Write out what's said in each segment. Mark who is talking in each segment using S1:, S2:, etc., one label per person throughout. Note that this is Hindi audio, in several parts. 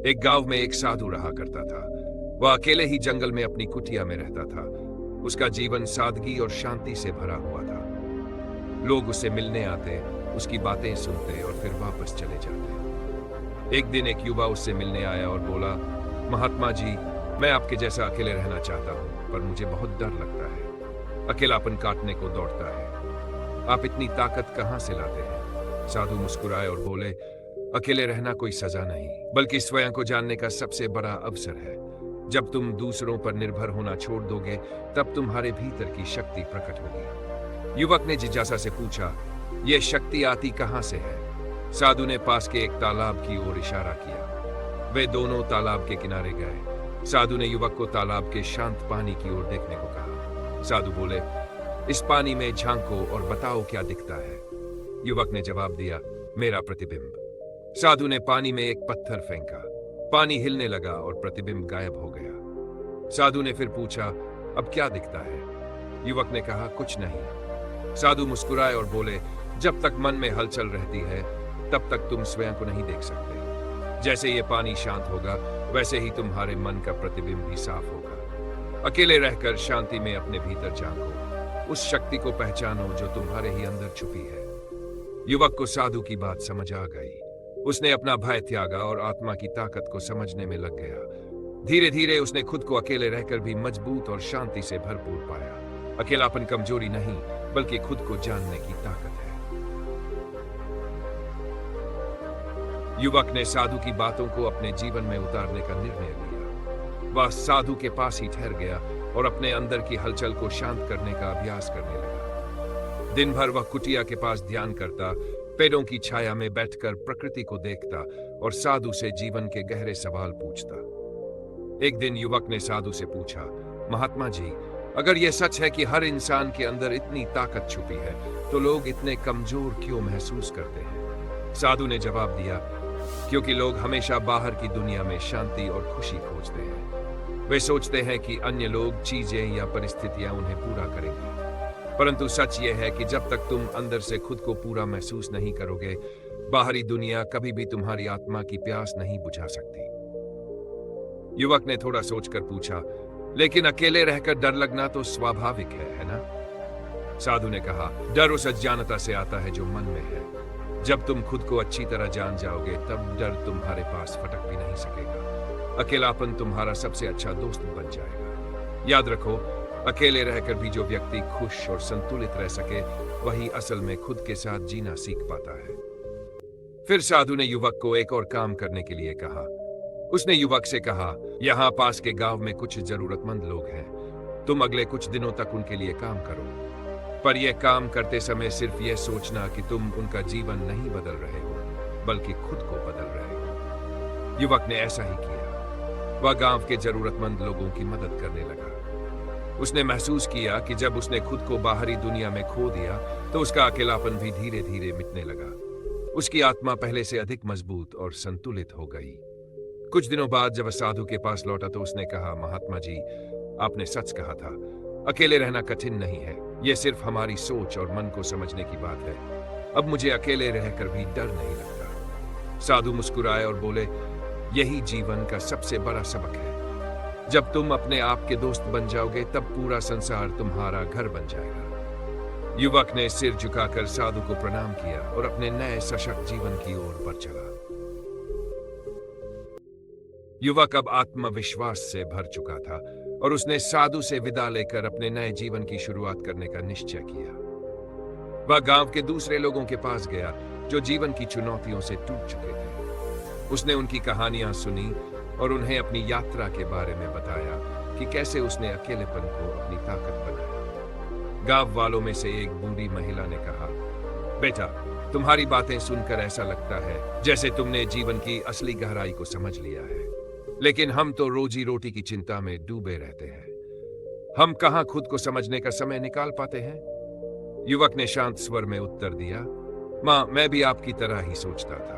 S1: एक गांव में एक साधु रहा करता था। वह अकेले ही जंगल में अपनी कुटिया में रहता था। उसका जीवन सादगी और शांति से भरा हुआ था। लोग उससे मिलने आते, उसकी बातें सुनते और फिर वापस चले जाते। एक दिन एक युवा उससे मिलने आया और बोला, महात्मा जी, मैं आपके जैसा अकेले रहना चाहता हूँ, पर मुझे बहुत डर लगता है। अकेलापन काटने को दौड़ता है। आप इतनी ताकत कहाँ से लाते हैं? साधु मुस्कुराए और बोले, अकेले रहना कोई सजा नहीं, बल्कि स्वयं को जानने का सबसे बड़ा अवसर है। जब तुम दूसरों पर निर्भर होना छोड़ दोगे, तब तुम्हारे भीतर की शक्ति प्रकट होगी। युवक ने जिज्ञासा से पूछा, यह शक्ति आती कहां से है? साधु ने पास के एक तालाब की ओर इशारा किया। वे दोनों तालाब के किनारे गए। साधु ने युवक को तालाब के शांत पानी की ओर देखने को कहा। साधु बोले, इस पानी में झांको और बताओ क्या दिखता है। युवक ने जवाब दिया, मेरा प्रतिबिंब। साधु ने पानी में एक पत्थर फेंका। पानी हिलने लगा और प्रतिबिंब गायब हो गया। साधु ने फिर पूछा, अब क्या दिखता है? युवक ने कहा, कुछ नहीं। साधु मुस्कुराए और बोले, जब तक मन में हलचल रहती है, तब तक तुम स्वयं को नहीं देख सकते। जैसे ये पानी शांत होगा, वैसे ही तुम्हारे मन का प्रतिबिंब भी साफ होगा। अकेले रहकर शांति में अपने भीतर झांको, उस शक्ति को पहचानो जो तुम्हारे ही अंदर छुपी है। युवक को साधु की बात समझ आ गई। उसने अपना भय त्यागा और आत्मा की ताकत को समझने में लग गया। धीरे धीरे उसने खुद को अकेले रहकर भी मजबूत और शांति से भरपूर पाया। अकेलापन कमजोरी नहीं, बल्कि खुद को जानने की ताकत है। युवक ने साधु की बातों को अपने जीवन में उतारने का निर्णय लिया। वह साधु के पास ही ठहर गया और अपने अंदर की हलचल को शांत करने का अभ्यास करने लगा। दिन भर वह कुटिया के पास ध्यान करता, पेड़ों की छाया में बैठकर प्रकृति को देखता और साधु से जीवन के गहरे सवाल पूछता। एक दिन युवक ने साधु से पूछा, महात्मा जी, अगर यह सच है कि हर इंसान के अंदर इतनी ताकत छुपी है, तो लोग इतने कमजोर क्यों महसूस करते हैं? साधु ने जवाब दिया, क्योंकि लोग हमेशा बाहर की दुनिया में शांति और खुशी खोजते हैं। वे सोचते हैं कि अन्य लोग, चीजें या परिस्थितियां उन्हें पूरा करेंगी। परंतु सच यह है कि जब तक तुम अंदर से खुद को पूरा महसूस नहीं करोगे, बाहरी दुनिया कभी भी तुम्हारी आत्मा की प्यास नहीं बुझा सकती। युवक ने थोड़ा सोचकर पूछा, लेकिन अकेले रहकर डर लगना तो स्वाभाविक है ना? साधु ने कहा, डर उस अज्ञानता से आता है जो मन में है। जब तुम खुद को अच्छी तरह जान जाओगे, तब डर तुम्हारे पास फटक भी नहीं सकेगा। अकेलापन तुम्हारा सबसे अच्छा दोस्त बन जाएगा। याद रखो, अकेले रहकर भी जो व्यक्ति खुश और संतुलित रह सके, वही असल में खुद के साथ जीना सीख पाता है। फिर साधु ने युवक को एक और काम करने के लिए कहा। उसने युवक से कहा, यहाँ पास के गांव में कुछ जरूरतमंद लोग हैं। तुम अगले कुछ दिनों तक उनके लिए काम करो, पर यह काम करते समय सिर्फ यह सोचना कि तुम उनका जीवन नहीं बदल रहे हो, बल्कि खुद को बदल रहे हो। युवक ने ऐसा ही किया। वह गांव के जरूरतमंद लोगों की मदद करने लगा। उसने महसूस किया कि जब उसने खुद को बाहरी दुनिया में खो दिया, तो उसका अकेलापन भी धीरे धीरे मिटने लगा। उसकी आत्मा पहले से अधिक मजबूत और संतुलित हो गई। कुछ दिनों बाद जब वह साधु के पास लौटा, तो उसने कहा, महात्मा जी, आपने सच कहा था। अकेले रहना कठिन नहीं है। यह सिर्फ हमारी सोच और मन को समझने की बात है। अब मुझे अकेले रहकर भी डर नहीं लगता। साधु मुस्कुराए और बोले, यही जीवन का सबसे बड़ा सबक है। जब तुम अपने आप के दोस्त बन जाओगे, तब पूरा संसार तुम्हारा घर बन जाएगा। युवक ने सिर झुकाकर साधु को प्रणाम किया और अपने नए सशक्त जीवन की ओर बढ़ चला। युवक अब आत्मविश्वास से भर चुका था और उसने साधु से विदा लेकर अपने नए जीवन की शुरुआत करने का निश्चय किया। वह गांव के दूसरे लोगों के पास गया जो जीवन की चुनौतियों से टूट चुके थे। उसने उनकी कहानियां सुनी और उन्हें अपनी यात्रा के बारे में बताया कि कैसे उसने अकेलेपन को अपनी ताकत बनाया। गांव वालों में से एक बूढ़ी महिला ने कहा, बेटा, तुम्हारी बातें सुनकर ऐसा लगता है जैसे तुमने जीवन की असली गहराई को समझ लिया है, लेकिन हम तो रोजी रोटी की चिंता में डूबे रहते हैं। हम कहां खुद को समझने का समय निकाल पाते हैं? युवक ने शांत स्वर में उत्तर दिया, मां, मैं भी आपकी तरह ही सोचता था,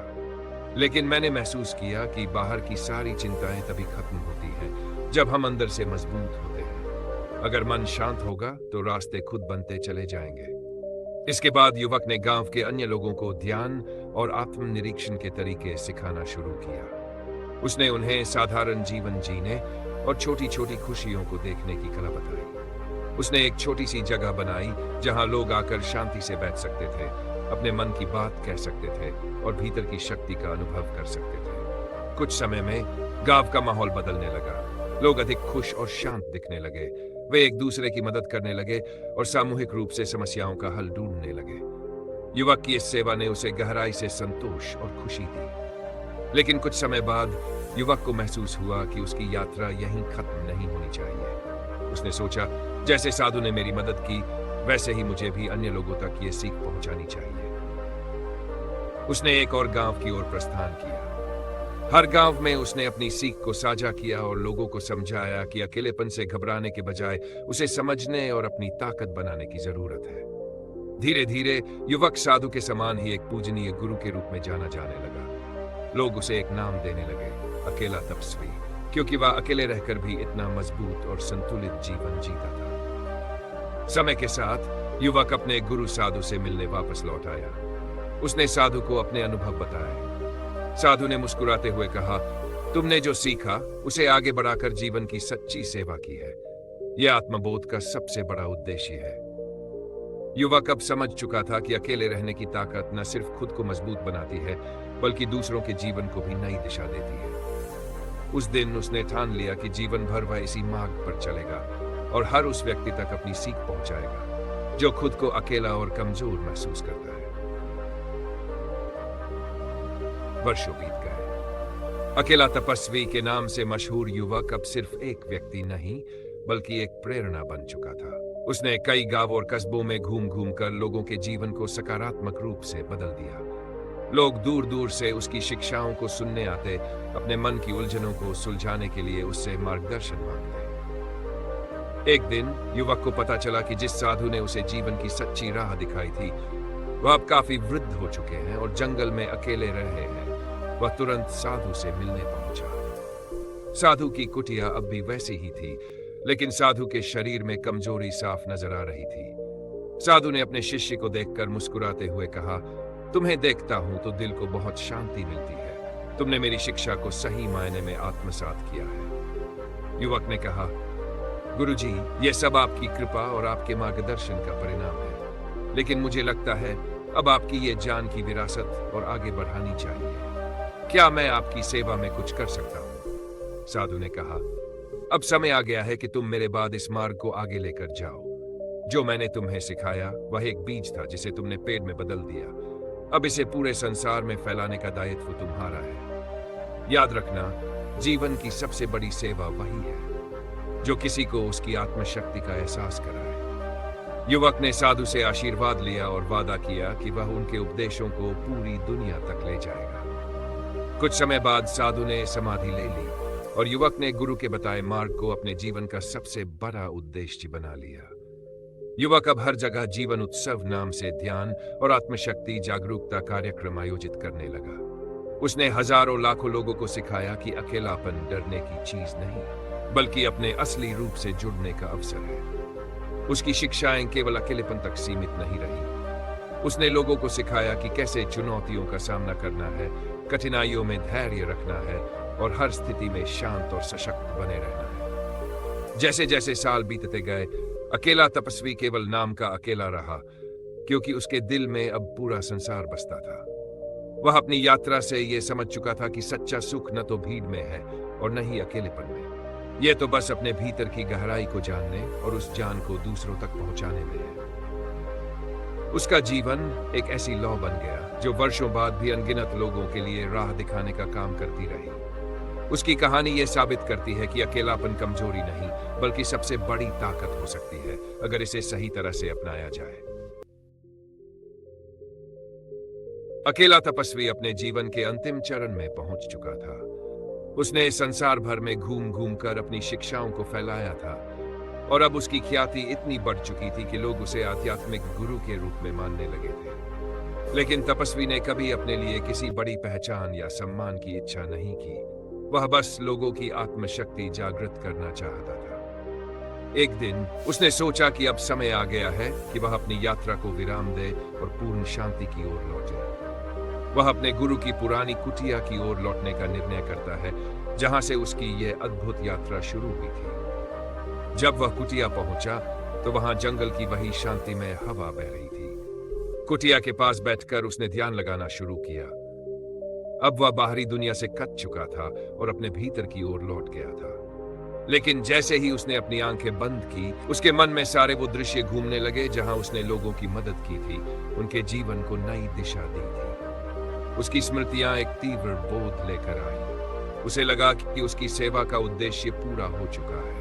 S1: लेकिन मैंने महसूस किया कि बाहर की सारी चिंताएं तभी खत्म होती हैं जब हम अंदर से मजबूत होते हैं। अगर मन शांत होगा तो रास्ते खुद बनते चले जाएंगे। इसके बाद युवक ने गांव के अन्य लोगों को ध्यान और आत्मनिरीक्षण के तरीके सिखाना शुरू किया। उसने उन्हें साधारण जीवन जीने और छोटी छोटी खुशियों को देखने की कला बताई। उसने एक छोटी सी जगह बनाई जहां लोग आकर शांति से बैठ सकते थे, अपने मन की बात कह सकते थे और भीतर की शक्ति का अनुभव कर सकते थे। कुछ समय में गांव का माहौल बदलने लगा। लोग अधिक खुश और शांत दिखने लगे। वे एक दूसरे की मदद करने लगे और सामूहिक रूप से समस्याओं का हल ढूंढने लगे। युवक की इस सेवा ने उसे गहराई से संतोष और खुशी दी। लेकिन कुछ समय बाद युवक को महसूस हुआ कि उसकी यात्रा यहीं खत्म नहीं होनी चाहिए। उसने सोचा, जैसे साधु ने मेरी मदद की, वैसे ही मुझे भी अन्य लोगों तक ये सीख पहुंचानी चाहिए। उसने एक और गांव की ओर प्रस्थान किया। हर गांव में उसने अपनी सीख को साझा किया और लोगों को समझाया कि अकेलेपन से घबराने के बजाय उसे समझने और अपनी ताकत बनाने की जरूरत है। धीरे धीरे युवक साधु के समान ही एक पूजनीय गुरु के रूप में जाना जाने लगा। लोग उसे एक नाम देने लगे, अकेला तपस्वी, क्योंकि वह अकेले रहकर भी इतना मजबूत और संतुलित जीवन जीता था। समय के साथ युवक अपने गुरु साधु से मिलने वापस लौट आया। उसने साधु को अपने अनुभव बताए। साधु ने मुस्कुराते हुए कहा, तुमने जो सीखा उसे आगे बढ़ाकर जीवन की सच्ची सेवा की है। यह आत्मबोध का सबसे बड़ा उद्देश्य है। युवक अब समझ चुका था कि अकेले रहने की ताकत न सिर्फ खुद को मजबूत बनाती है, बल्कि दूसरों के जीवन को भी नई दिशा देती है। उस दिन उसने ठान लिया कि जीवन भर वह इसी मार्ग पर चलेगा और हर उस व्यक्ति तक अपनी सीख पहुंचाएगा जो खुद को अकेला और कमजोर महसूस करता है। वर्षों बीत गए। अकेला तपस्वी के नाम से मशहूर युवक अब सिर्फ एक व्यक्ति नहीं, बल्कि एक प्रेरणा बन चुका था। उसने कई गांव और कस्बों में घूम घूम कर लोगों के जीवन को सकारात्मक रूप से बदल दिया। लोग दूर दूर से उसकी शिक्षाओं को सुनने आते, अपने मन की उलझनों को सुलझाने के लिए उससे मार्गदर्शन मांगते। एक दिन युवक को पता चला कि जिस साधु ने उसे जीवन की सच्ची राह दिखाई थी, वह अब काफी वृद्ध हो चुके हैं और जंगल में अकेले रहे हैं। वह तुरंत साधु से मिलने पहुंचा। साधु की कुटिया अब भी वैसी ही थी, लेकिन साधु के शरीर में कमजोरी साफ नजर आ रही थी। साधु ने अपने शिष्य को देखकर मुस्कुराते हुए कहा, तुम्हें देखता हूं तो दिल को बहुत शांति मिलती है। तुमने मेरी शिक्षा को सही मायने में आत्मसात किया है। युवक ने कहा, गुरुजी, यह सब आपकी कृपा और आपके मार्गदर्शन का परिणाम है, लेकिन मुझे लगता है अब आपकी ये जान की विरासत और आगे बढ़ानी चाहिए। क्या मैं आपकी सेवा में कुछ कर सकता हूं? साधु ने कहा, अब समय आ गया है कि तुम मेरे बाद इस मार्ग को आगे लेकर जाओ। जो मैंने तुम्हें सिखाया वह एक बीज था जिसे तुमने पेड़ में बदल दिया। अब इसे पूरे संसार में फैलाने का दायित्व तुम्हारा है। याद रखना, जीवन की सबसे बड़ी सेवा वही है जो किसी को उसकी आत्मशक्ति का एहसास कराए। युवक ने साधु से आशीर्वाद लिया और वादा किया कि वह उनके उपदेशों को पूरी दुनिया तक ले जाएगा। कुछ समय बाद साधु ने समाधि ले ली और युवक ने गुरु के बताए मार्ग को अपने जीवन का सबसे बड़ा उद्देश्य बना लिया। युवक अब हर जगह जीवन उत्सव नाम से ध्यान और आत्मशक्ति जागरूकता कार्यक्रम आयोजित करने लगा। उसने हजारों लाखों लोगों को सिखाया कि अकेलापन डरने की चीज नहीं, बल्कि अपने असली रूप से जुड़ने का अवसर है। उसकी शिक्षाएं केवल अकेलेपन तक सीमित नहीं रही। उसने लोगों को सिखाया कि कैसे चुनौतियों का सामना करना है, कठिनाइयों में धैर्य रखना है और हर स्थिति में शांत और सशक्त बने रहना है। जैसे जैसे साल बीतते गए, अकेला तपस्वी केवल नाम का अकेला रहा, क्योंकि उसके दिल में अब पूरा संसार बसता था। वह अपनी यात्रा से यह समझ चुका था कि सच्चा सुख न तो भीड़ में है और न ही अकेलेपन में। यह तो बस अपने भीतर की गहराई को जानने और उस जान को दूसरों तक पहुंचाने में है। उसका जीवन एक ऐसी लौ बन गया जो वर्षों बाद भी अनगिनत लोगों के लिए राह दिखाने का काम करती रही। उसकी कहानी यह साबित करती है कि अकेलापन कमजोरी नहीं, बल्कि सबसे बड़ी ताकत हो सकती है अगर इसे सही तरह से अपनाया जाए। अकेला तपस्वी अपने जीवन के अंतिम चरण में पहुंच चुका था। उसने संसार भर में घूम घूम कर अपनी शिक्षाओं को फैलाया था और अब उसकी ख्याति इतनी बढ़ चुकी थी कि लोग उसे आध्यात्मिक गुरु के रूप में मानने लगे थे। लेकिन तपस्वी ने कभी अपने लिए किसी बड़ी पहचान या सम्मान की इच्छा नहीं की। वह बस लोगों की आत्मशक्ति जागृत करना चाहता था। एक दिन उसने सोचा कि अब समय आ गया है कि वह अपनी यात्रा को विराम दे और पूर्ण शांति की ओर लौटे। वह अपने गुरु की पुरानी कुटिया की ओर लौटने का निर्णय करता है, जहां से उसकी यह अद्भुत यात्रा शुरू हुई थी। जब वह कुटिया पहुंचा तो वहां जंगल की वही शांतिमय हवा बह रही थी। कुटिया के पास बैठकर उसने ध्यान लगाना शुरू किया। अब वह बाहरी दुनिया से कट चुका था और अपने भीतर की ओर लौट गया था। लेकिन जैसे ही उसने अपनी आंखें बंद की, उसके मन में सारे वो दृश्य घूमने लगे जहां उसने लोगों की मदद की थी, उनके जीवन को नई दिशा दी थी। उसकी स्मृतियां एक तीव्र बोध लेकर आई। उसे लगा कि उसकी सेवा का उद्देश्य पूरा हो चुका है।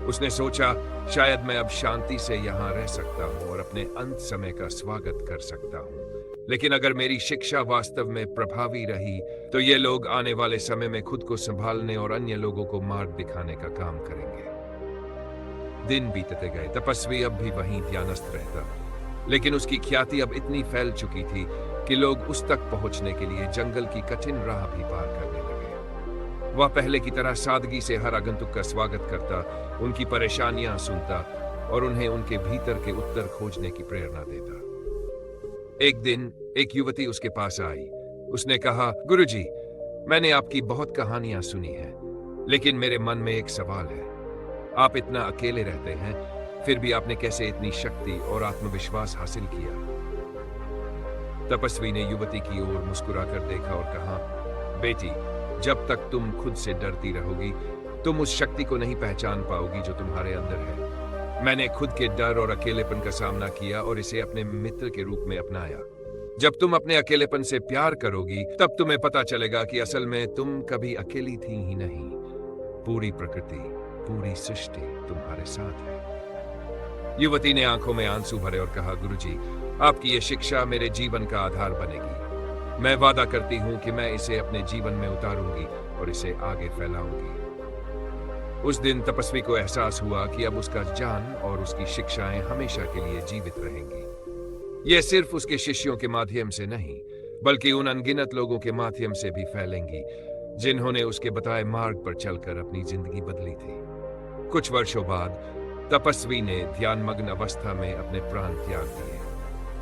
S1: उसने सोचा, शायद मैं अब शांति से यहाँ रह सकता हूँ और अपने अंत समय का स्वागत कर सकता हूँ। लेकिन अगर मेरी शिक्षा वास्तव में प्रभावी रही तो ये लोग आने वाले समय में खुद को संभालने और अन्य लोगों को मार्ग दिखाने का काम करेंगे। दिन बीतते गए। तपस्वी अब भी वहीं ध्यानस्थ रहता, लेकिन उसकी ख्याति अब इतनी फैल चुकी थी कि लोग उस तक पहुंचने के लिए जंगल की कठिन राह भी पार करने लगे। वह पहले की तरह सादगी से हर आगंतुक का स्वागत करता, उनकी परेशानियां सुनता और उन्हें उनके भीतर के उत्तर खोजने की प्रेरणा देता। एक दिन एक युवती उसके पास आई। उसने कहा, गुरुजी, मैंने आपकी बहुत कहानियां सुनी हैं, लेकिन मेरे मन में एक सवाल है। आप इतना अकेले रहते हैं, फिर भी आपने कैसे इतनी शक्ति और आत्मविश्वास हासिल किया? तपस्वी ने युवती की ओर मुस्कुराकर देखा और कहा, बेटी, जब तक तुम खुद से डरती रहोगी, तुम उस शक्ति को नहीं पहचान पाओगी जो तुम्हारे अंदर है। मैंने खुद के डर और अकेलेपन का सामना किया और इसे अपने मित्र के रूप में अपनाया। जब तुम अपने अकेलेपन से प्यार करोगी, तब तुम्हें पता चलेगा कि असल में तुम कभी अकेली थी ही नहीं। पूरी प्रकृति, पूरी सृष्टि तुम्हारे साथ है। युवती ने आंखों में आंसू भरे और कहा, गुरुजी, आपकी ये शिक्षा मेरे जीवन का आधार बनेगी। मैं वादा करती हूं कि मैं इसे अपने जीवन में उतारूंगी और इसे आगे फैलाऊंगी। उस दिन तपस्वी को एहसास हुआ कि अब उसका ज्ञान और उसकी शिक्षाएं हमेशा के लिए जीवित रहेंगी। यह सिर्फ उसके शिष्यों के माध्यम से नहीं, बल्कि उन अनगिनत लोगों के माध्यम से भी फैलेंगी, जिन्होंने उसके बताए मार्ग पर चलकर अपनी जिंदगी बदली थी। कुछ वर्षों बाद तपस्वी ने ध्यानमग्न अवस्था में अपने प्राण त्याग दिए,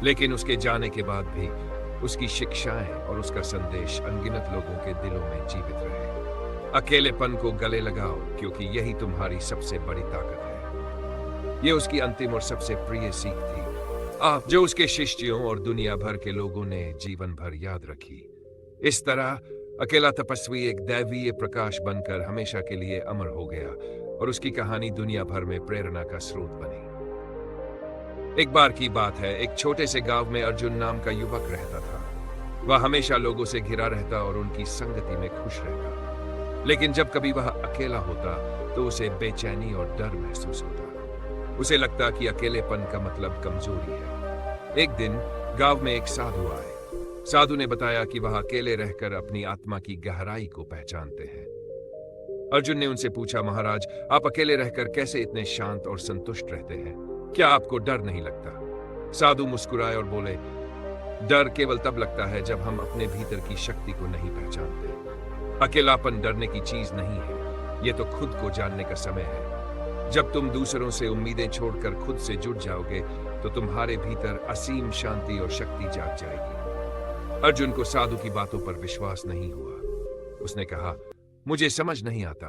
S1: लेकिन उसके जाने के बाद भी उसकी शिक्षाएं और उसका संदेश अनगिनत लोगों के दिलों में जीवित रहे। अकेलेपन को गले लगाओ, क्योंकि यही तुम्हारी सबसे बड़ी ताकत है। यह उसकी अंतिम और सबसे प्रिय सीख थी, जो उसके शिष्यों और दुनिया भर के लोगों ने जीवन भर याद रखी। इस तरह अकेला तपस्वी एक दैवीय प्रकाश बनकर हमेशा के लिए अमर हो गया और उसकी कहानी दुनिया भर में प्रेरणा का स्रोत बनी। एक बार की बात है, एक छोटे से गांव में अर्जुन नाम का युवक रहता था। वह हमेशा लोगों से घिरा रहता और उनकी संगति में खुश रहता। लेकिन जब कभी वह अकेला होता तो उसे बेचैनी और डर महसूस होता। उसे लगता कि अकेलेपन का मतलब कमजोरी है। एक दिन गांव में एक साधु आए। साधु ने बताया कि वह अकेले रहकर अपनी आत्मा की गहराई को पहचानते हैं। अर्जुन ने उनसे पूछा, महाराज, आप अकेले रहकर कैसे इतने शांत और संतुष्ट रहते हैं? क्या आपको डर नहीं लगता? साधु मुस्कुराए और बोले, डर केवल तब लगता है जब हम अपने भीतर की शक्ति को नहीं पहचानते। अकेलापन डरने की चीज नहीं है, ये तो खुद को जानने का समय है। जब तुम दूसरों से उम्मीदें छोड़कर खुद से जुड़ जाओगे तो तुम्हारे भीतर असीम शांति और शक्ति जाग जाएगी। अर्जुन को साधु की बातों पर विश्वास नहीं हुआ। उसने कहा, मुझे समझ नहीं आता।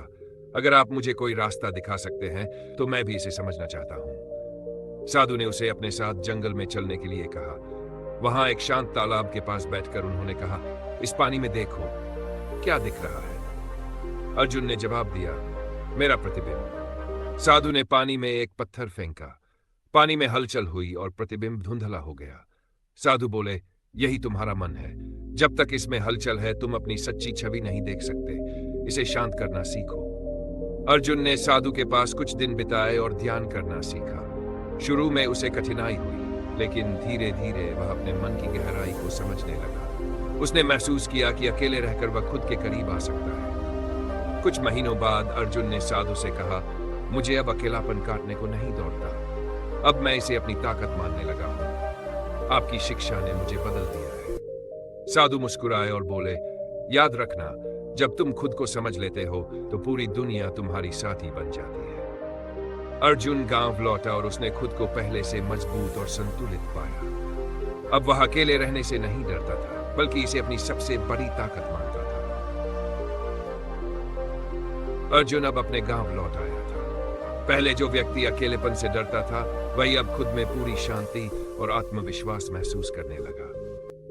S1: अगर आप मुझे कोई रास्ता दिखा सकते हैं तो मैं भी इसे समझना चाहता हूं। साधु ने उसे अपने साथ जंगल में चलने के लिए कहा। वहां एक शांत तालाब के पास बैठकर उन्होंने कहा, इस पानी में देखो, क्या दिख रहा है? अर्जुन ने जवाब दिया, मेरा प्रतिबिंब। साधु ने पानी में एक पत्थर फेंका। पानी में हलचल हुई और प्रतिबिंब धुंधला हो गया। साधु बोले, यही तुम्हारा मन है। जब तक इसमें हलचल है तुम अपनी सच्ची छवि नहीं देख सकते। इसे शांत करना सीखो। अर्जुन ने साधु के पास कुछ दिन बिताए और ध्यान करना सीखा। शुरू में उसे कठिनाई हुई, लेकिन धीरे धीरे वह अपने मन की गहराई को समझने लगा। उसने महसूस किया कि अकेले रहकर वह खुद के करीब आ सकता है। कुछ महीनों बाद अर्जुन ने साधु से कहा, मुझे अब अकेलापन काटने को नहीं दौड़ता। अब मैं इसे अपनी ताकत मानने लगा हूं। आपकी शिक्षा ने मुझे बदल दिया है। साधु मुस्कुराए और बोले, याद रखना, जब तुम खुद को समझ लेते हो तो पूरी दुनिया तुम्हारी साथी बन जाती है। अर्जुन गांव लौटा और उसने खुद को पहले से मजबूत और संतुलित पाया। अब वह अकेले रहने से नहीं डरता था, बल्कि इसे अपनी सबसे बड़ी ताकत मानता था। अर्जुन अब अपने गांव लौट आया था। पहले जो व्यक्ति अकेलेपन से डरता था, वही अब खुद में पूरी शांति और आत्मविश्वास महसूस करने लगा।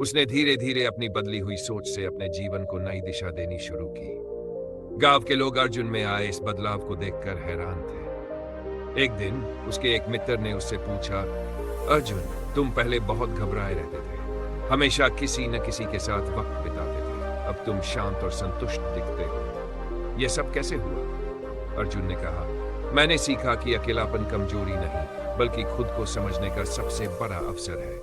S1: उसने धीरे धीरे अपनी बदली हुई सोच से अपने जीवन को नई दिशा देनी शुरू की। गांव के लोग अर्जुन में आए इस बदलाव को देखकर हैरान थे। एक दिन उसके एक मित्र ने उससे पूछा, अर्जुन, तुम पहले बहुत घबराए रहते थे, हमेशा किसी न किसी के साथ वक्त बिताते थे, अब तुम शांत और संतुष्ट दिखते हो, यह सब कैसे हुआ? अर्जुन ने कहा, मैंने सीखा कि अकेलापन कमजोरी नहीं, बल्कि खुद को समझने का सबसे बड़ा अवसर है।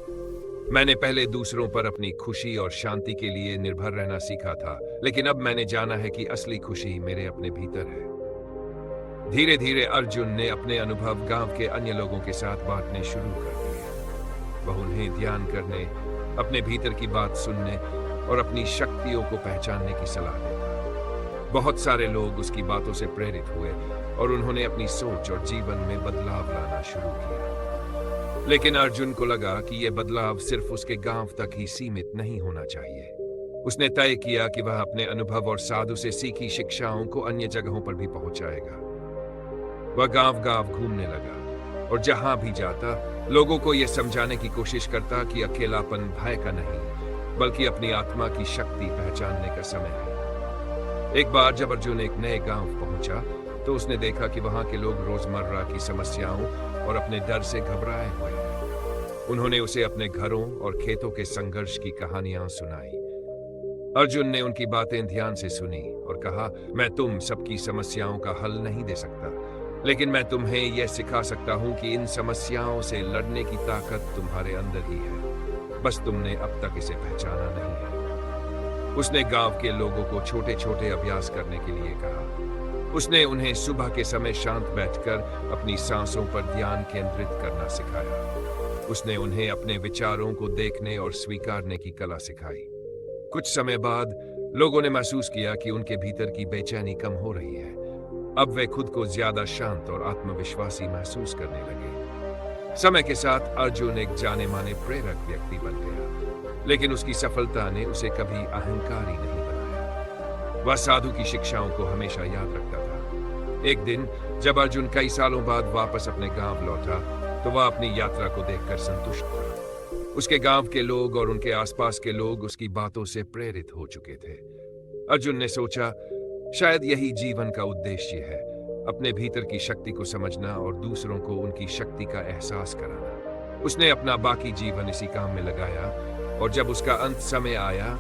S1: मैंने पहले दूसरों पर अपनी खुशी और शांति के लिए निर्भर रहना सीखा था, लेकिन अब मैंने जाना है कि असली खुशी मेरे अपने भीतर है। धीरे धीरे अर्जुन ने अपने अनुभव गांव के अन्य लोगों के साथ बांटने शुरू कर दिए। वह उन्हें ध्यान करने, अपने भीतर की बात सुनने और अपनी शक्तियों को पहचानने की सलाह देता। बहुत सारे लोग उसकी बातों से प्रेरित हुए और उन्होंने अपनी सोच और जीवन में बदलाव लाना शुरू किया। लेकिन अर्जुन को लगा कि यह बदलाव सिर्फ उसके गांव तक ही सीमित नहीं होना चाहिए। उसने तय किया कि वह अपने अनुभव और साधु से सीखी शिक्षाओं को अन्य जगहों पर भी पहुंचाएगा। वह गांव-गांव घूमने लगा और जहां भी जाता, लोगों को यह समझाने की कोशिश करता कि अकेलापन भय का नहीं, बल्कि अपनी आत्मा की शक्ति पहचानने का समय है। एक बार जब अर्जुन एक नए गांव पहुंचा, तो उसने देखा कि वहां के लोग रोजमर्रा की समस्याओं और अपने डर से घबराए हुए हैं। उन्होंने उसे अपने घरों और खेतों के संघर्ष की कहानियां सुनाई। अर्जुन ने उनकी बातें ध्यान से सुनी और कहा, मैं तुम सबकी समस्याओं का हल नहीं दे सकता, लेकिन मैं तुम्हें यह सिखा सकता हूं कि इन समस्याओं से लड़ने की ताकत तुम्हारे अंदर ही है, बस तुमने अब तक इसे पहचाना नहीं है। उसने गांव के लोगों को छोटे छोटे अभ्यास करने के लिए कहा। उसने उन्हें सुबह के समय शांत बैठकर अपनी सांसों पर ध्यान केंद्रित करना सिखाया। उसने उन्हें अपने विचारों को देखने और स्वीकारने की कला सिखाई। कुछ समय बाद लोगों ने महसूस किया कि उनके भीतर की बेचैनी कम हो रही है। अब वे खुद को ज्यादा शांत और आत्मविश्वासी महसूस करने लगे। समय के साथ अर्जुन एक जाने माने प्रेरक व्यक्ति बन गया, लेकिन उसकी सफलता ने उसे कभी अहंकारी नहीं बनाया। वह साधु की शिक्षाओं को हमेशा याद रखता था। एक दिन जब अर्जुन कई सालों बाद वापस अपने गांव लौटा, तो वह अपनी यात्रा को देखकर संतुष्ट था। उसके गांव के लोग और उनके आसपास के लोग उसकी बातों से प्रेरित हो चुके थे। अर्जुन ने सोचा, शायद यही जीवन का उद्देश्य है, अपने भीतर की शक्ति को समझना और दूसरों को उनकी शक्ति का एहसास कराना। उसने अपना बाकी जीवन इसी काम में लगाया और जब उसका अंत समय आया,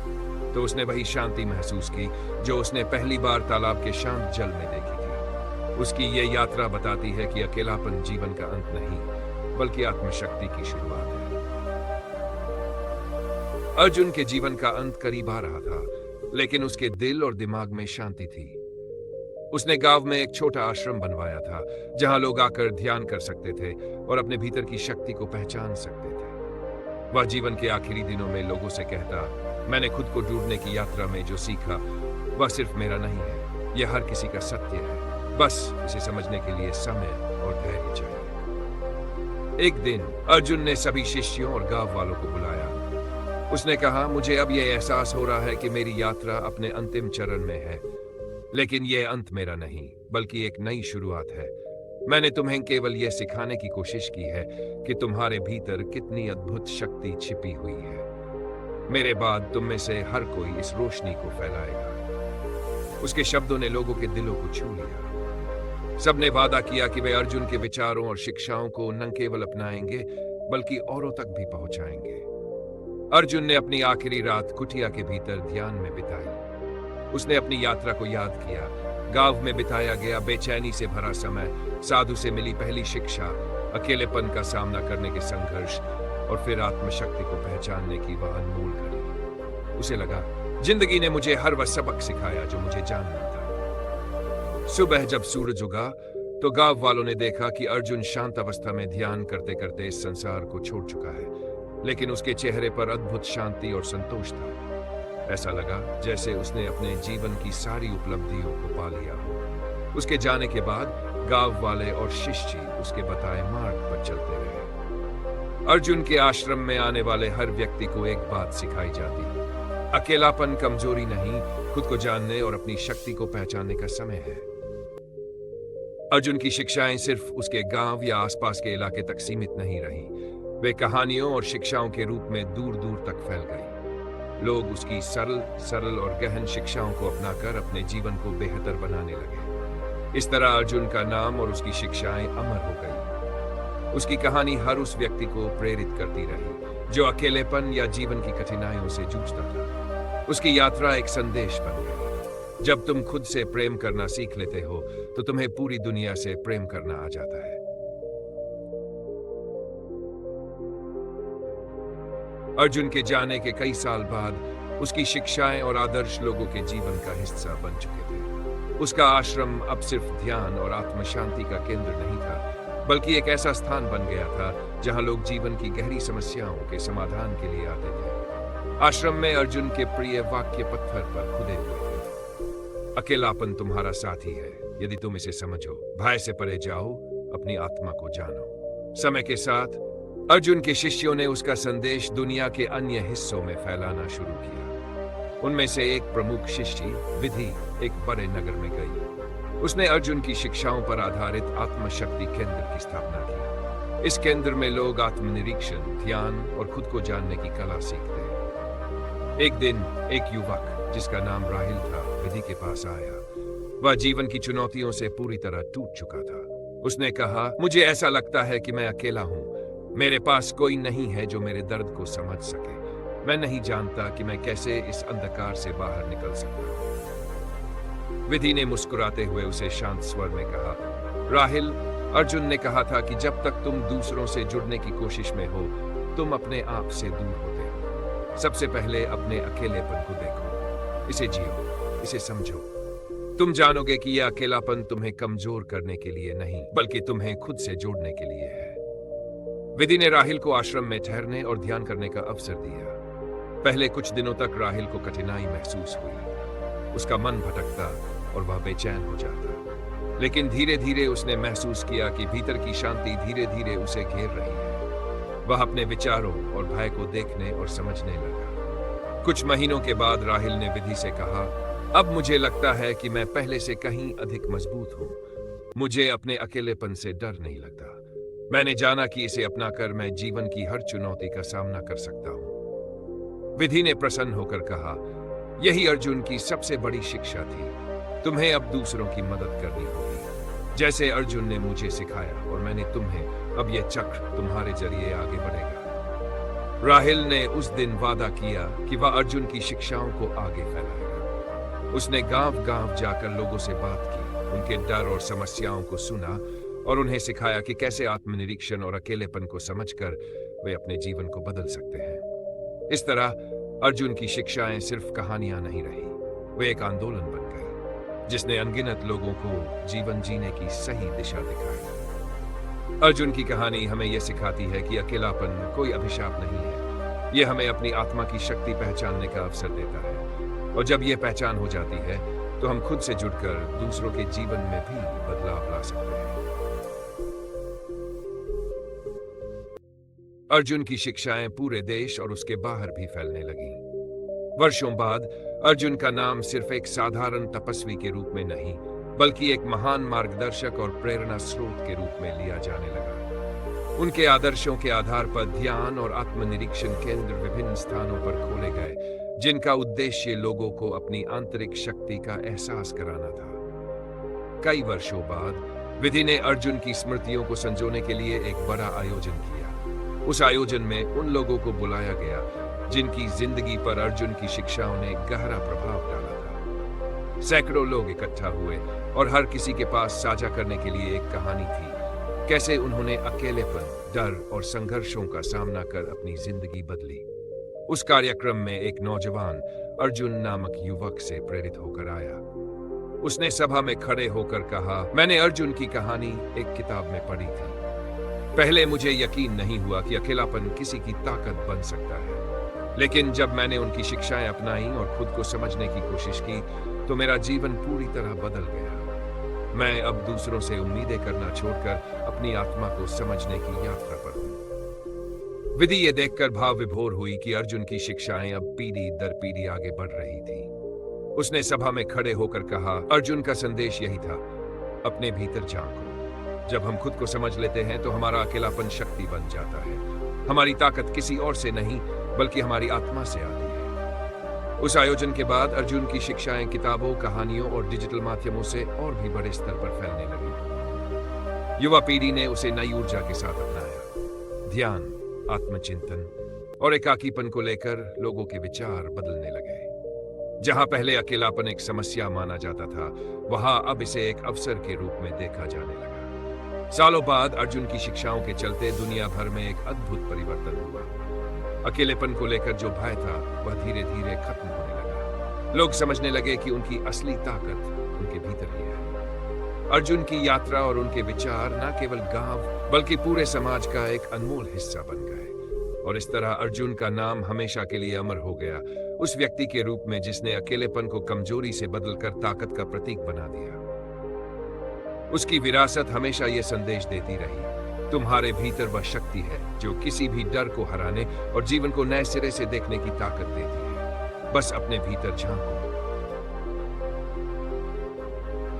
S1: तो उसने वही शांति महसूस की जो उसने पहली बार तालाब के शांत जल में देखी थी। उसकी ये यात्रा बताती है कि अकेलापन जीवन का अंत नहीं, बल्कि आत्मशक्ति की शुरुआत है। अर्जुन के जीवन का अंत करीब आ रहा था, लेकिन उसके दिल और दिमाग में शांति थी। उसने गांव में एक छोटा आश्रम बनवाया था, जहां लोग आकर ध्यान कर सकते थे और अपने भीतर की शक्ति को पहचान सकते थे। वह जीवन के आखिरी दिनों में लोगों से कहता, मैंने खुद को ढूंढने की यात्रा में जो सीखा, वह सिर्फ मेरा नहीं है, यह हर किसी का सत्य है, बस इसे समझने के लिए समय और धैर्य चाहिए। एक दिन अर्जुन ने सभी शिष्यों और गांव वालों को बुलाया। उसने कहा, मुझे अब यह एहसास हो रहा है कि मेरी यात्रा अपने अंतिम चरण में है, लेकिन यह अंत मेरा नहीं, बल्कि एक नई शुरुआत है। मैंने तुम्हें केवल यह सिखाने की कोशिश की है कि तुम्हारे भीतर कितनी अद्भुत शक्ति छिपी हुई है। मेरे बाद तुम में से हर कोई इस रोशनी को फैलाएगा। उसके शब्दों ने लोगों के दिलों को छू लिया। सबने वादा किया कि वे अर्जुन के विचारों और शिक्षाओं को न केवल अपनाएंगे, बल्कि औरों तक भी पहुंचाएंगे। अर्जुन ने अपनी आखिरी रात कुटिया के भीतर ध्यान में बिताई। उसने अपनी यात्रा को याद किया, गांव में बिताया गया बेचैनी से भरा समय, साधु से मिली पहली शिक्षा, अकेलेपन का सामना करने के संघर्ष और फिर आत्मशक्ति को पहचानने की वह अनमोल घड़ी। उसे लगा, जिंदगी ने मुझे हर वह सबक सिखाया जो मुझे जानना था। सुबह जब सूरज उगा, तो गांव वालों ने देखा कि अर्जुन शांत अवस्था में ध्यान करते करते इस संसार को छोड़ चुका है, लेकिन उसके चेहरे पर अद्भुत शांति और संतोष था। ऐसा लगा जैसे उसने अपने जीवन की सारी उपलब्धियों को पा लिया हो। उसके जाने के बाद गांव वाले और शिष्य उसके बताए मार्ग पर चलते रहे। अर्जुन के आश्रम में आने वाले हर व्यक्ति को एक बात सिखाई जाती, अकेलापन कमजोरी नहीं, खुद को जानने और अपनी शक्ति को पहचानने का समय है। अर्जुन की शिक्षाएं सिर्फ उसके गांव या आसपास के इलाके तक सीमित नहीं रहीं। वे कहानियों और शिक्षाओं के रूप में दूर दूर तक फैल गई। लोग उसकी सरल और गहन शिक्षाओं को अपनाकर अपने जीवन को बेहतर बनाने लगे। इस तरह अर्जुन का नाम और उसकी शिक्षाएं अमर हो गई। उसकी कहानी हर उस व्यक्ति को प्रेरित करती रही जो अकेलेपन या जीवन की कठिनाइयों से जूझता था। उसकी यात्रा एक संदेश बन गई। जब तुम खुद से प्रेम करना सीख लेते हो तो तुम्हें पूरी दुनिया से प्रेम करना आ जाता है। अर्जुन के जाने के कई साल बाद उसकी शिक्षाएं और आदर्श लोगों के जीवन का हिस्सा बन चुके थे। उसका आश्रम अब सिर्फ ध्यान और आत्म शांति का केंद्र नहीं था, बल्कि एक ऐसा स्थान बन गया था जहां लोग जीवन की गहरी समस्याओं के समाधान के लिए आते थे। आश्रम में अर्जुन के प्रिय वाक्य पत्थर पर खुदे हुए थे। अकेलापन तुम्हारा साथी है यदि तुम इसे समझो। भय से परे जाओ, अपनी आत्मा को जानो। समय के साथ अर्जुन के शिष्यों ने उसका संदेश दुनिया के अन्य हिस्सों में फैलाना शुरू किया। उनमें से एक प्रमुख शिष्य विधि एक बड़े नगर में गई। उसने अर्जुन की शिक्षाओं पर आधारित आत्मशक्ति केंद्र की स्थापना की। इस केंद्र में लोग आत्मनिरीक्षण, ध्यान और खुद को जानने की कला सीखते। एक दिन एक युवक जिसका नाम राहिल था विधि के पास आया। वह जीवन की चुनौतियों से पूरी तरह टूट चुका था। उसने कहा, मुझे ऐसा लगता है कि मैं अकेला हूं। मेरे पास कोई नहीं है जो मेरे दर्द को समझ सके। मैं नहीं जानता कि मैं कैसे इस अंधकार से बाहर निकल सकता। विधि ने मुस्कुराते हुए उसे शांत स्वर में कहा, राहिल, अर्जुन ने कहा था कि जब तक तुम दूसरों से जुड़ने की कोशिश में हो, तुम अपने आप से दूर होते हो। सबसे पहले अपने अकेलेपन को देखो, इसे जियो, इसे समझो। तुम जानोगे कि यह अकेलापन तुम्हें कमजोर करने के लिए नहीं, बल्कि तुम्हें खुद से जोड़ने के लिए है। विधि ने राहिल को आश्रम में ठहरने और ध्यान करने का अवसर दिया। पहले कुछ दिनों तक राहिल को कठिनाई महसूस हुई। उसका मन भटकता और वह बेचैन हो जाता। लेकिन धीरे धीरे उसने महसूस किया कि भीतर की शांति धीरे धीरे उसे घेर रही है। वह अपने विचारों और भय को देखने और समझने लगा। कुछ महीनों के बाद राहिल ने विधि से कहा, अब मुझे लगता है कि मैं पहले से कहीं अधिक मजबूत हूं। मुझे अपने अकेलेपन से डर नहीं लगता। मैंने जाना कि इसे अपनाकर मैं जीवन की हर चुनौती का सामना कर सकता हूं। विधि ने प्रसन्न होकर कहा, यही अर्जुन की सबसे बड़ी शिक्षा थी। तुम्हें अब दूसरों की मदद करनी होगी, जैसे अर्जुन ने मुझे सिखाया और मैंने तुम्हें। अब यह चक्र तुम्हारे जरिए आगे बढ़ेगा। राहिल ने उस दिन वादा किया कि वह अर्जुन की शिक्षाओं को आगे फैलाएगा। उसने गांव-गांव जाकर लोगों से बात की, उनके डर और समस्याओं को सुना और उन्हें सिखाया कि कैसे आत्मनिरीक्षण और अकेलेपन को समझकर वे अपने जीवन को बदल सकते हैं। इस तरह अर्जुन की शिक्षाएं सिर्फ कहानियां नहीं रही, वे एक आंदोलन बन गई जिसने अनगिनत लोगों को जीवन जीने की सही दिशा दिखाई। अर्जुन की कहानी हमें यह सिखाती है कि अकेलापन कोई अभिशाप नहीं है। यह हमें अपनी आत्मा की शक्ति पहचानने का अवसर देता है, और जब यह पहचान हो जाती है तो हम खुद से जुड़कर दूसरों के जीवन में भी बदलाव ला सकते हैं। अर्जुन की शिक्षाएं पूरे देश और उसके बाहर भी फैलने लगीं। वर्षों बाद अर्जुन का नाम सिर्फ एक साधारण तपस्वी के रूप में नहीं, बल्कि एक महान मार्गदर्शक और प्रेरणा स्रोत के रूप में लिया जाने लगा। उनके आदर्शों के आधार पर ध्यान और आत्मनिरीक्षण केंद्र विभिन्न स्थानों पर खोले गए, जिनका उद्देश्य लोगों को अपनी आंतरिक शक्ति का एहसास कराना था। कई वर्षों बाद विधि ने अर्जुन की स्मृतियों को संजोने के लिए एक बड़ा आयोजन किया। उस आयोजन में उन लोगों को बुलाया गया जिनकी जिंदगी पर अर्जुन की शिक्षाओं ने गहरा प्रभाव डाला था। सैकड़ों लोग इकट्ठा हुए और हर किसी के पास साझा करने के लिए एक कहानी थी, कैसे उन्होंने अकेलेपन, डर और संघर्षों का सामना कर अपनी जिंदगी बदली। उस कार्यक्रम में एक नौजवान अर्जुन नामक युवक से प्रेरित होकर आया। उसने सभा में खड़े होकर कहा, मैंने अर्जुन की कहानी एक किताब में पढ़ी थी। पहले मुझे यकीन नहीं हुआ कि अकेलापन किसी की ताकत बन सकता है, लेकिन जब मैंने उनकी शिक्षाएं अपनाई और खुद को समझने की कोशिश की तो मेरा जीवन पूरी तरह बदल गया। मैं अब दूसरों से उम्मीदें करना छोड़कर अपनी आत्मा को समझने की यात्रा पर हूं। विधि ये देखकर भाव विभोर हुई कि अर्जुन की शिक्षाएं अब पीढ़ी दर पीढ़ी आगे बढ़ रही थी। उसने सभा में खड़े होकर कहा, अर्जुन का संदेश यही था, अपने भीतर झांको। जब हम खुद को समझ लेते हैं तो हमारा अकेलापन शक्ति बन जाता है। हमारी ताकत किसी और से नहीं बल्कि हमारी आत्मा से आती है। उस आयोजन के बाद अर्जुन की शिक्षाएं किताबों, कहानियों और डिजिटल माध्यमों से और भी बड़े स्तर पर फैलने लगी। युवा पीढ़ी ने उसे नई ऊर्जा के साथ अपनाया। ध्यान, आत्मचिंतन और एकाकीपन को लेकर लोगों के विचार बदलने लगे। जहां पहले अकेलापन एक समस्या माना जाता था, वहां अब इसे एक अवसर के रूप में देखा जाने लगा। सालों बाद अर्जुन की शिक्षाओं के चलते दुनिया भर में एक अद्भुत परिवर्तन हुआ। अकेलेपन को लेकर जो भय था वह धीरे धीरे खत्म होने लगा। लोग समझने लगे कि उनकी असली ताकत उनके भीतर ही है। अर्जुन की यात्रा और उनके विचार न केवल गांव बल्कि पूरे समाज का एक अनमोल हिस्सा बन गए। और इस तरह अर्जुन का नाम हमेशा के लिए अमर हो गया, उस व्यक्ति के रूप में जिसने अकेलेपन को कमजोरी से बदलकर ताकत का प्रतीक बना दिया। उसकी विरासत हमेशा ये संदेश देती रही, तुम्हारे भीतर वह शक्ति है जो किसी भी डर को हराने और जीवन को नए सिरे से देखने की ताकत देती है। बस अपने भीतर झांको।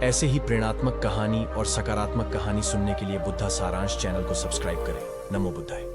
S2: ऐसे ही प्रेरणात्मक कहानी और सकारात्मक कहानी सुनने के लिए बुद्धा सारांश चैनल को सब्सक्राइब करें। नमो बुद्धाय।